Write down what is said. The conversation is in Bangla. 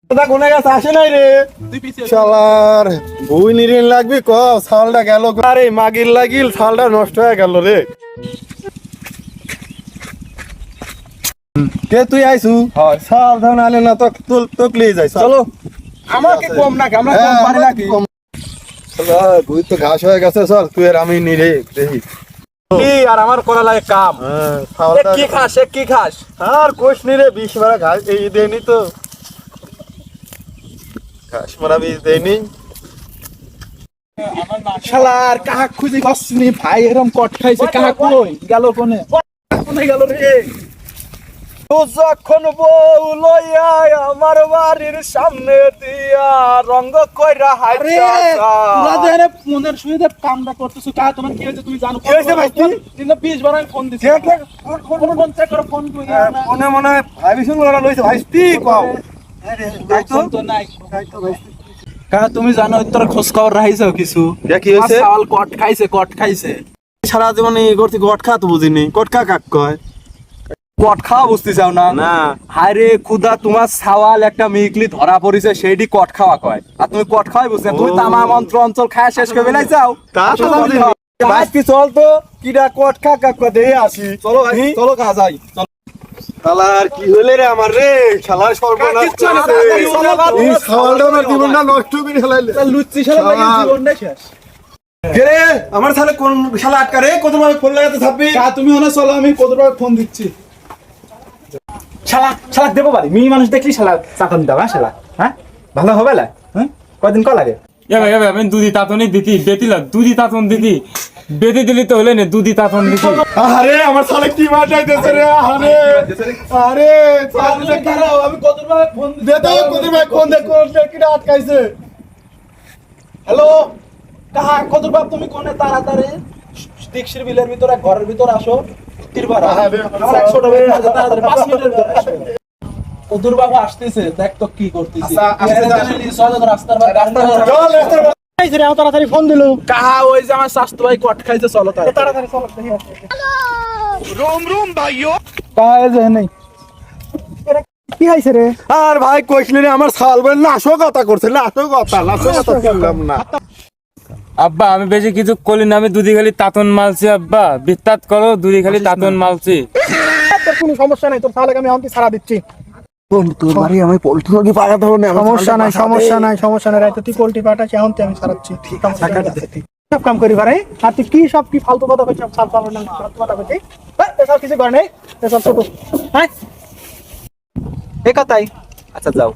কোনে গেছে আসে নাই রে শালার বই নিরিন লাগবি ক ছালটা গেল আরে মাগিল লাগিল ছালটা নষ্ট হয়ে গেল রে কে তুই আইছু ছাল ধান আলে না তো তোক লিয়ে যাই চলো আমাকে কম নাকি আমরা কম পারি নাকি বই তো ঘাস হয়ে গেছে চল তুই আর আমি নিরে দেখি কি আর আমার করা লাগে কাম কি খাস কি খাস আর কোষ নিরে 20 মারা ঘাস এই দেনি তো ঘাস মারা বীজ দেনি শালার কাহা খুঁজি গছনি ভাই এরকম কট খাইছে কাহা কই গেল কোনে গেল রে ও যখন বউ লইয়া আমার বাড়ির সামনে দিয়া রঙ্গ কইরা হাইতা পুরা দেনে মনের সুইদে কামটা করতেছো কাহা তোমার কি হইছে তুমি জানো কি হইছে ভাই তুই 20 বার আমি ফোন দিছি ফোন চেক করো ফোন কই না মনে মনে ভাবিছুন ওরা লইছে ভাই তুই কও তো নাই কাহা তুমি জানো তোর খোঁজ খবর রাখিছো কিছু কি হইছে সাওয়াল কট খাইছে সারা জীবন এই করতে গট খা তো বুঝিনি গট খা কাক কয় কট খাওয়া বুঝতে চাও না না হায় রে খুদা তোমার সাওয়াল একটা মিকলি ধরা পড়িছে সেইটি কট খাওয়া কয় আর তুমি কট খাওয়াই বুঝছো তুমি তামা মন্ত্র অঞ্চল খায় শেষ করে বেলাই যাও তা তো বুঝিনি ভাই কি চল তো কিডা গট খা কাক কয় দেই আসি চলো ভাই চলো কাজ যাই শালার কি হইলে রে আমার রে শালার সর্বনাশ কিচ্ছু না, এই শালাটা আমার জীবনটা নষ্ট করে ফেলাইলে লুচ্চি শালা লাগে জীবনটা শেষ কে রে আমার শালা কোন শালা আটকা রে কত ভাবে ফোন লাগাতে থাকবি কা তুমি ওনা চলো আমি কতবার ফোন দিচ্ছি শালা দেবো বাড়ি মেয়ে মানুষ দেখলি শালা চাকন দাও হ্যাঁ ভালো হবে না হ্যাঁ কয়দিন ক লাগে এবার আমি দুধি তাতনই দিতি বেতিলা দুধি তাতন দিতি বেঁধে দিলি তো হলে না দুধি তাতন দিতি আরে আমার শালা কি মাটাইতেছে রে আরে আরে আমি কতবার ফোন দে তো কত ভাই কোন দে কোন কিডা আটকাইছে হ্যালো কাহা কতবার তুমি কোনে তাড়াতাড়ি টিকশির বিলের ভিতরে ঘরের ভিতর আসো তিরবার আমার 100 টাকা তাড়াতাড়ি 5 মিনিটের ভিতর আসো কদুর বাবা আসতেছে দেখ তো কি করতেছি রাস্তার চল রাস্তার এই রে তাড়াতাড়ি ফোন দিলো কাহা ওই যে আমার স্বাস্থ্য ভাই কট খাইছে চলো তাড়াতাড়ি চলো রুম ভাইও কাহা এই যে নেই কি হইছে রে আর ভাই কইছলি রে আমার শাল বল নাশো কথা করছে নাশো কথা করলাম না আব্বা আমি বেশি কিছু করি না আমি দুধি খালি তাতন মালছি আব্বা বিত্তাত করো দুধি খালি তাতন মালছি তোর কোনো সমস্যা নাই তোর শালাকে আমি অন্তি ছাড়া দিচ্ছি তোর বাড়ি আমি পোল্ট্রি রোগী পাঠাতে হবে না সমস্যা নাই রাইতে তুই পোল্ট্রি পাঠাচ্ছি এমনটি আমি ছাড়াচ্ছি ঠিক আছে সব কাম করি পারে আর তুই কি সব কি ফালতু কথা কইছিস সব ফালতু না ফালতু কথা কইছিস এসব কিছু করে নাই এসব ছোট হ্যাঁ এই কথাই আচ্ছা যাও